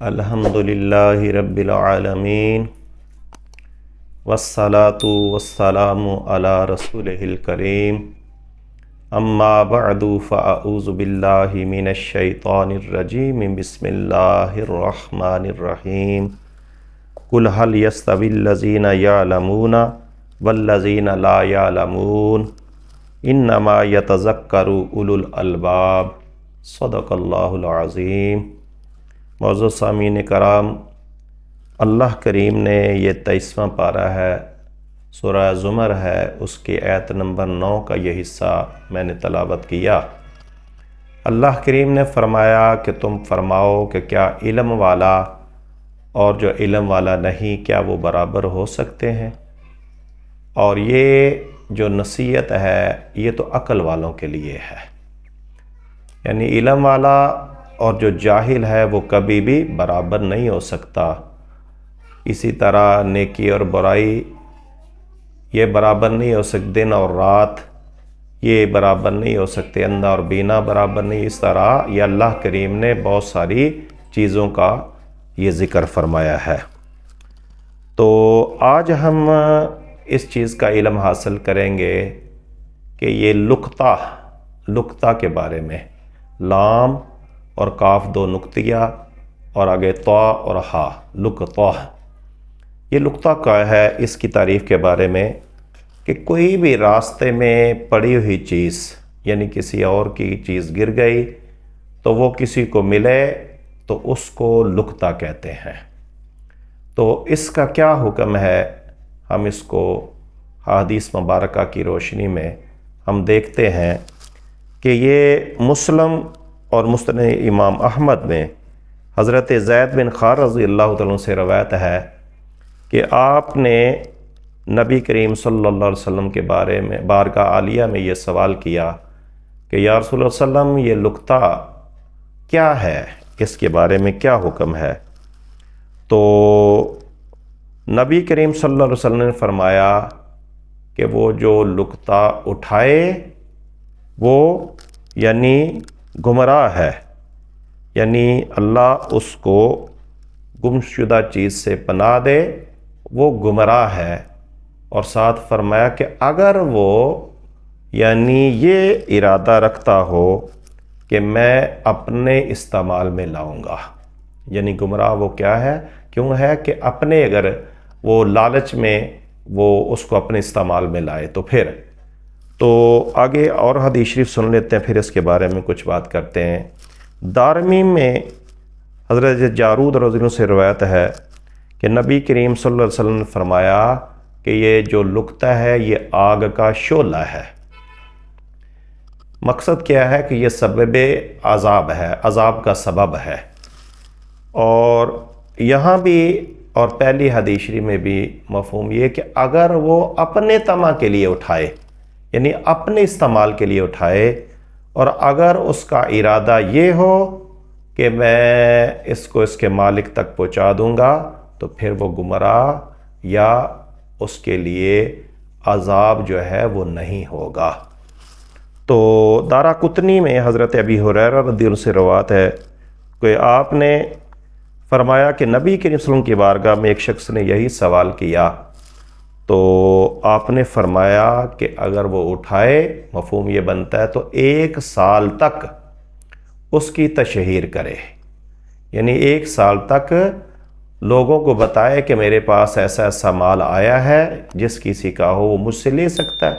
الحمدللہ رب العالمین والصلاة والسلام علی رسولہ الکریم اما بعد فاعوذ باللہ من الشیطان الرجیم بسم اللہ الرحمن الرحیم قل هل يستوی الذین یعلمون والذین لا یعلمون انما یتذکر اولو الالباب صدق اللہ العظیم۔ معزز سامعین کرام، اللہ کریم نے یہ 23واں پارہ ہے، سورہ زمر ہے، اس کی آیت نمبر 9 کا یہ حصہ میں نے تلاوت کیا۔ اللہ کریم نے فرمایا کہ تم فرماؤ کہ کیا علم والا اور جو علم والا نہیں، کیا وہ برابر ہو سکتے ہیں؟ اور یہ جو نصیحت ہے یہ تو عقل والوں کے لیے ہے، یعنی علم والا اور جو جاہل ہے وہ کبھی بھی برابر نہیں ہو سکتا۔ اسی طرح نیکی اور برائی یہ برابر نہیں ہو سکتے، دن اور رات یہ برابر نہیں ہو سکتے، اندھا اور بینا برابر نہیں۔ اس طرح یہ اللہ کریم نے بہت ساری چیزوں کا یہ ذکر فرمایا ہے۔ تو آج ہم اس چیز کا علم حاصل کریں گے کہ یہ لقطہ کے بارے میں، لام اور کاف دو نقطیہ اور آگے طا اور ہا، لقطہ۔ یہ لقطہ کیا ہے؟ اس کی تعریف کے بارے میں کہ کوئی بھی راستے میں پڑی ہوئی چیز، یعنی کسی اور کی چیز گر گئی تو وہ کسی کو ملے تو اس کو لقطہ کہتے ہیں۔ تو اس کا کیا حکم ہے، ہم اس کو حدیث مبارکہ کی روشنی میں ہم دیکھتے ہیں کہ یہ مسلم اور مسند امام احمد میں حضرت زید بن خار رضی اللہ تعالیٰ عنہ سے روایت ہے کہ آپ نے نبی کریم صلی اللہ علیہ وسلم کے بارے میں بارگاہ عالیہ میں یہ سوال کیا کہ یا رسول اللہ صلی اللہ علیہ وسلم یہ لقطہ کیا ہے، اس کے بارے میں کیا حکم ہے؟ تو نبی کریم صلی اللہ علیہ وسلم نے فرمایا کہ وہ جو لقطہ اٹھائے وہ یعنی گمراہ ہے، یعنی اللہ اس کو گمشدہ چیز سے پناہ دے، وہ گمراہ ہے۔ اور ساتھ فرمایا کہ اگر وہ یعنی یہ ارادہ رکھتا ہو کہ میں اپنے استعمال میں لاؤں گا، یعنی گمراہ وہ کیا ہے، کیوں ہے کہ اپنے اگر وہ لالچ میں وہ اس کو اپنے استعمال میں لائے تو آگے اور حدیث شریف سن لیتے ہیں، پھر اس کے بارے میں کچھ بات کرتے ہیں۔ دارمی میں حضرت جارود رضی اللہ عنہ سے روایت ہے کہ نبی کریم صلی اللہ علیہ وسلم نے فرمایا کہ یہ جو لقطہ ہے یہ آگ کا شعلہ ہے۔ مقصد کیا ہے کہ یہ سبب عذاب ہے، عذاب کا سبب ہے۔ اور یہاں بھی اور پہلی حدیث شریف میں بھی مفہوم یہ کہ اگر وہ اپنے طمع کے لیے اٹھائے، یعنی اپنے استعمال کے لیے اٹھائے، اور اگر اس کا ارادہ یہ ہو کہ میں اس کو اس کے مالک تک پہنچا دوں گا تو پھر وہ گمراہ یا اس کے لیے عذاب جو ہے وہ نہیں ہوگا۔ تو دارقطنی میں حضرت ابی ہریرہ رضی اللہ عنہ سے روایت ہے کہ آپ نے فرمایا کہ نبی کریم صلی اللہ علیہ وسلم کی بارگاہ میں ایک شخص نے یہی سوال کیا تو آپ نے فرمایا کہ اگر وہ اٹھائے، مفہوم یہ بنتا ہے تو 1 سال تک اس کی تشہیر کرے، یعنی 1 سال تک لوگوں کو بتائے کہ میرے پاس ایسا ایسا مال آیا ہے، جس کسی کا ہو وہ مجھ سے لے سکتا ہے۔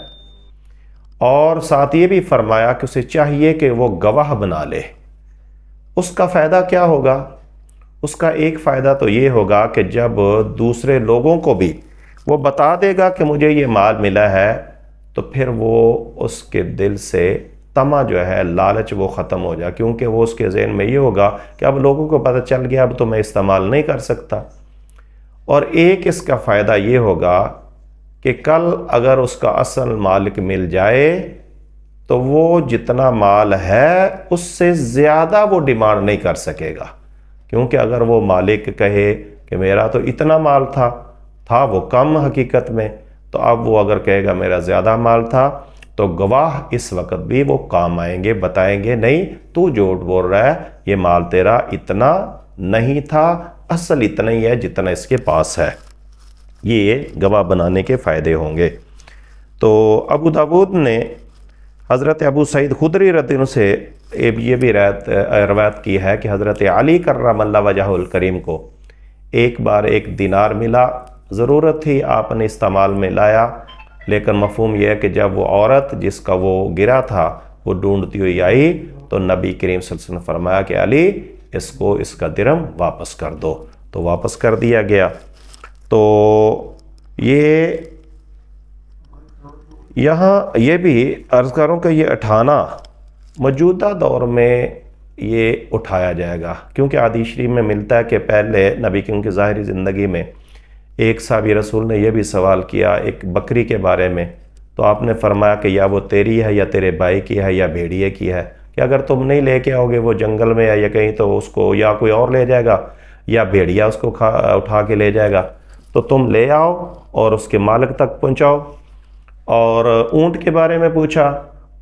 اور ساتھ یہ بھی فرمایا کہ اسے چاہیے کہ وہ گواہ بنا لے۔ اس کا فائدہ کیا ہوگا؟ اس کا ایک فائدہ تو یہ ہوگا کہ جب دوسرے لوگوں کو بھی وہ بتا دے گا کہ مجھے یہ مال ملا ہے تو پھر وہ اس کے دل سے طمع جو ہے، لالچ وہ ختم ہو جائے، کیونکہ وہ اس کے ذہن میں یہ ہوگا کہ اب لوگوں کو پتہ چل گیا، اب تو میں استعمال نہیں کر سکتا۔ اور ایک اس کا فائدہ یہ ہوگا کہ کل اگر اس کا اصل مالک مل جائے تو وہ جتنا مال ہے اس سے زیادہ وہ ڈیمانڈ نہیں کر سکے گا، کیونکہ اگر وہ مالک کہے کہ میرا تو اتنا مال تھا وہ کم حقیقت میں، تو اب وہ اگر کہے گا میرا زیادہ مال تھا تو گواہ اس وقت بھی وہ کام آئیں گے، بتائیں گے نہیں تو جھوٹ بول رہا ہے، یہ مال تیرا اتنا نہیں تھا، اصل اتنا ہی ہے جتنا اس کے پاس ہے۔ یہ گواہ بنانے کے فائدے ہوں گے۔ تو ابو داود نے حضرت ابو سعید خدری رضی اللہ عنہ سے یہ بھی روایت کی ہے کہ حضرت علی کرم اللہ وجہہ الکریم کو ایک بار ایک دینار ملا، ضرورت تھی، آپ نے استعمال میں لایا، لیکن مفہوم یہ ہے کہ جب وہ عورت جس کا وہ گرا تھا وہ ڈھونڈتی ہوئی آئی تو نبی کریم صلی اللہ علیہ وسلم نے فرمایا کہ علی اس کو اس کا درہم واپس کر دو، تو واپس کر دیا گیا۔ تو یہ یہاں یہ بھی عرض کروں کہ یہ اٹھانا موجودہ دور میں یہ اٹھایا جائے گا، کیونکہ حدیث شریف میں ملتا ہے کہ پہلے نبی کریم کی ظاہری زندگی میں ایک صحابی رسول نے یہ بھی سوال کیا ایک بکری کے بارے میں، تو آپ نے فرمایا کہ یا وہ تیری ہے یا تیرے بھائی کی ہے یا بھیڑیے کی ہے، کہ اگر تم نہیں لے کے آؤ گے وہ جنگل میں یا کہیں تو اس کو یا کوئی اور لے جائے گا یا بھیڑیا اس کو اٹھا کے لے جائے گا، تو تم لے آؤ اور اس کے مالک تک پہنچاؤ۔ اور اونٹ کے بارے میں پوچھا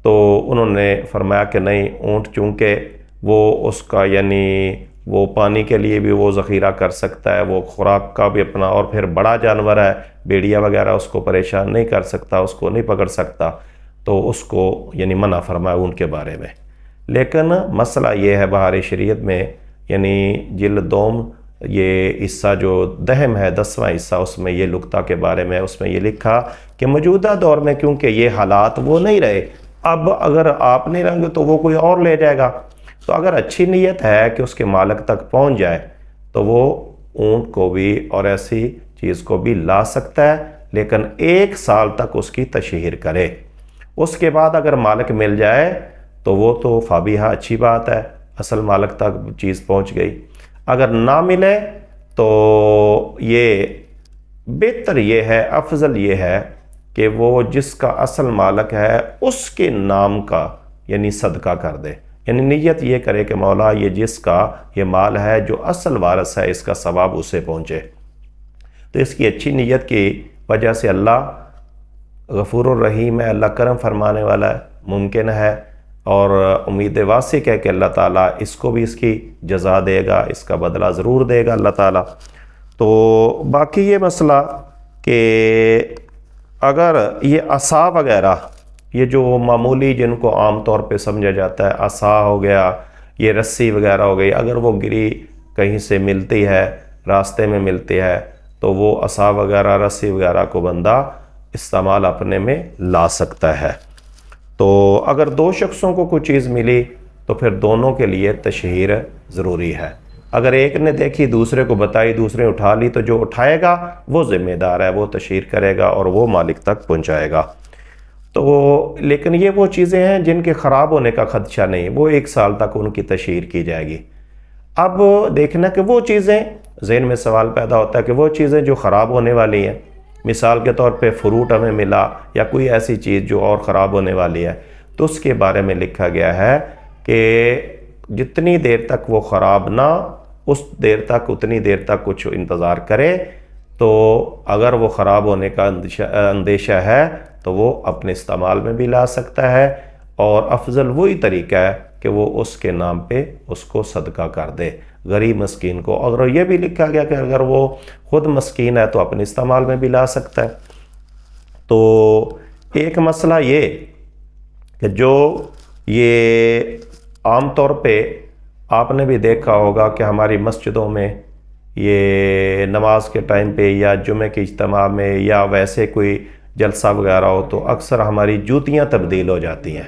تو انہوں نے فرمایا کہ نہیں، اونٹ چونکہ وہ اس کا یعنی وہ پانی کے لیے بھی وہ ذخیرہ کر سکتا ہے، وہ خوراک کا بھی اپنا، اور پھر بڑا جانور ہے، بیڑیا وغیرہ اس کو پریشان نہیں کر سکتا، اس کو نہیں پکڑ سکتا، تو اس کو یعنی منع فرمایا اونٹ کے بارے میں۔ لیکن مسئلہ یہ ہے بہار شریعت میں یعنی جلد دوم یہ حصہ جو دہم ہے 10واں حصہ، اس میں یہ نقطہ کے بارے میں اس میں یہ لکھا کہ موجودہ دور میں کیونکہ یہ حالات وہ نہیں رہے، اب اگر آپ نہیں رہیں گے تو وہ کوئی اور لے جائے گا، تو اگر اچھی نیت ہے کہ اس کے مالک تک پہنچ جائے تو وہ اونٹ کو بھی اور ایسی چیز کو بھی لا سکتا ہے، لیکن 1 سال تک اس کی تشہیر کرے، اس کے بعد اگر مالک مل جائے تو وہ تو فابیہا اچھی بات ہے، اصل مالک تک چیز پہنچ گئی، اگر نہ ملے تو یہ بہتر یہ ہے، افضل یہ ہے کہ وہ جس کا اصل مالک ہے اس کے نام کا یعنی صدقہ کر دے، یعنی نیت یہ کرے کہ مولا یہ جس کا یہ مال ہے جو اصل وارث ہے اس کا ثواب اسے پہنچے، تو اس کی اچھی نیت کی وجہ سے اللہ غفور الرحیم ہے، اللہ کرم فرمانے والا ہے، ممکن ہے اور امید واسق ہے کہ اللہ تعالیٰ اس کو بھی اس کی جزا دے گا، اس کا بدلہ ضرور دے گا اللہ تعالیٰ۔ تو باقی یہ مسئلہ کہ اگر یہ عصا وغیرہ یہ جو معمولی جن کو عام طور پہ سمجھا جاتا ہے، عصا ہو گیا، یہ رسی وغیرہ ہو گئی، اگر وہ گری کہیں سے ملتی ہے، راستے میں ملتی ہے، تو وہ عصا وغیرہ رسی وغیرہ کو بندہ استعمال اپنے میں لا سکتا ہے۔ تو اگر 2 شخصوں کو کوئی چیز ملی تو پھر دونوں کے لیے تشہیر ضروری ہے، اگر ایک نے دیکھی دوسرے کو بتائی دوسرے نے اٹھا لی تو جو اٹھائے گا وہ ذمہ دار ہے، وہ تشہیر کرے گا اور وہ مالک تک پہنچائے گا۔ تو لیکن یہ وہ چیزیں ہیں جن کے خراب ہونے کا خدشہ نہیں، وہ 1 سال تک ان کی تشہیر کی جائے گی۔ اب دیکھنا کہ وہ چیزیں ذہن میں سوال پیدا ہوتا ہے کہ وہ چیزیں جو خراب ہونے والی ہیں، مثال کے طور پہ فروٹ ہمیں ملا یا کوئی ایسی چیز جو اور خراب ہونے والی ہے، تو اس کے بارے میں لکھا گیا ہے کہ جتنی دیر تک وہ خراب نہ، اس دیر تک اتنی دیر تک کچھ انتظار کرے، تو اگر وہ خراب ہونے کا اندیشہ ہے تو وہ اپنے استعمال میں بھی لا سکتا ہے، اور افضل وہی طریقہ ہے کہ وہ اس کے نام پہ اس کو صدقہ کر دے غریب مسکین کو، اگر یہ بھی لکھا گیا کہ اگر وہ خود مسکین ہے تو اپنے استعمال میں بھی لا سکتا ہے۔ تو ایک مسئلہ یہ کہ جو یہ عام طور پہ آپ نے بھی دیکھا ہوگا کہ ہماری مسجدوں میں یہ نماز کے ٹائم پہ یا جمعہ کے اجتماع میں یا ویسے کوئی جلسہ وغیرہ ہو تو اکثر ہماری جوتیاں تبدیل ہو جاتی ہیں،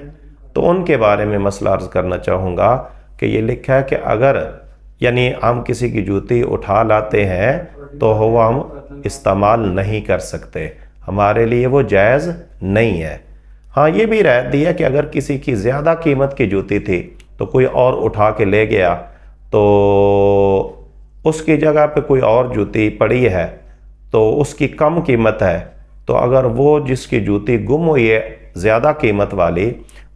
تو ان کے بارے میں مسئلہ عرض کرنا چاہوں گا کہ یہ لکھا ہے کہ اگر یعنی ہم کسی کی جوتی اٹھا لاتے ہیں تو وہ ہم استعمال نہیں کر سکتے، ہمارے لیے وہ جائز نہیں ہے۔ ہاں یہ بھی رعایت دی ہے کہ اگر کسی کی زیادہ قیمت کی جوتی تھی تو کوئی اور اٹھا کے لے گیا تو اس کی جگہ پہ کوئی اور جوتی پڑی ہے تو اس کی کم قیمت ہے، تو اگر وہ جس کی جوتی گم ہوئی ہے زیادہ قیمت والی،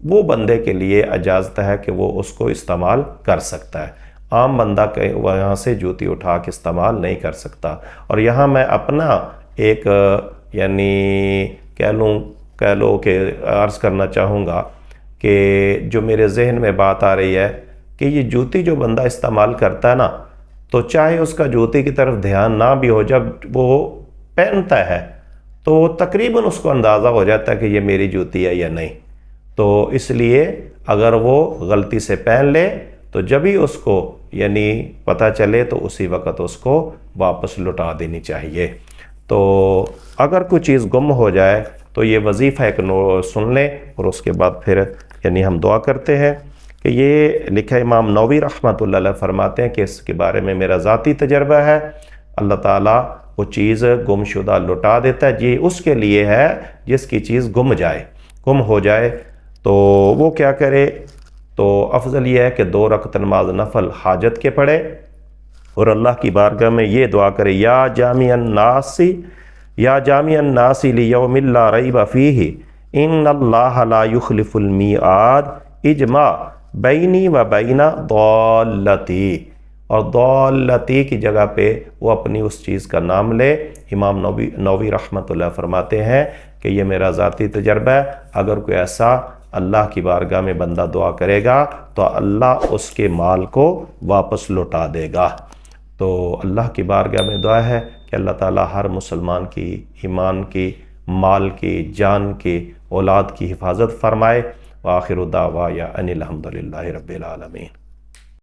وہ بندے کے لیے اجازت ہے کہ وہ اس کو استعمال کر سکتا ہے، عام بندہ وہاں سے جوتی اٹھا کے استعمال نہیں کر سکتا۔ اور یہاں میں اپنا ایک یعنی کہہ لو کہ عرض کرنا چاہوں گا کہ جو میرے ذہن میں بات آ رہی ہے کہ یہ جوتی جو بندہ استعمال کرتا ہے نا، تو چاہے اس کا جوتے کی طرف دھیان نہ بھی ہو، جب وہ پہنتا ہے تو تقریباً اس کو اندازہ ہو جاتا ہے کہ یہ میری جوتی ہے یا نہیں۔ تو اس لیے اگر وہ غلطی سے پہن لے تو جب ہی اس کو یعنی پتہ چلے تو اسی وقت اس کو واپس لوٹا دینی چاہیے۔ تو اگر کوئی چیز گم ہو جائے تو یہ وظیفہ ایک سن لیں، اور اس کے بعد پھر یعنی ہم دعا کرتے ہیں کہ یہ لکھا امام نووی رحمۃ اللہ علیہ فرماتے ہیں کہ اس کے بارے میں میرا ذاتی تجربہ ہے، اللہ تعالیٰ وہ چیز گم شدہ لوٹا دیتا ہے۔ یہ اس کے لیے ہے جس کی چیز گم ہو جائے تو وہ کیا کرے؟ تو افضل یہ ہے کہ 2 رکعت نماز نفل حاجت کے پڑھے اور اللہ کی بارگاہ میں یہ دعا کرے، یا جامع الناس لیوم لا ریب فیہ ان اللہ لا یخلف المیعاد اجمع بینی و بین ضالتی، اور ضالتی کی جگہ پہ وہ اپنی اس چیز کا نام لے۔ امام نووی رحمۃ اللہ فرماتے ہیں کہ یہ میرا ذاتی تجربہ ہے، اگر کوئی ایسا اللہ کی بارگاہ میں بندہ دعا کرے گا تو اللہ اس کے مال کو واپس لوٹا دے گا۔ تو اللہ کی بارگاہ میں دعا ہے کہ اللہ تعالیٰ ہر مسلمان کی ایمان کی، مال کی، جان کی، اولاد کی حفاظت فرمائے۔ وآخر دعوانا ان الحمد للہ رب العالمین۔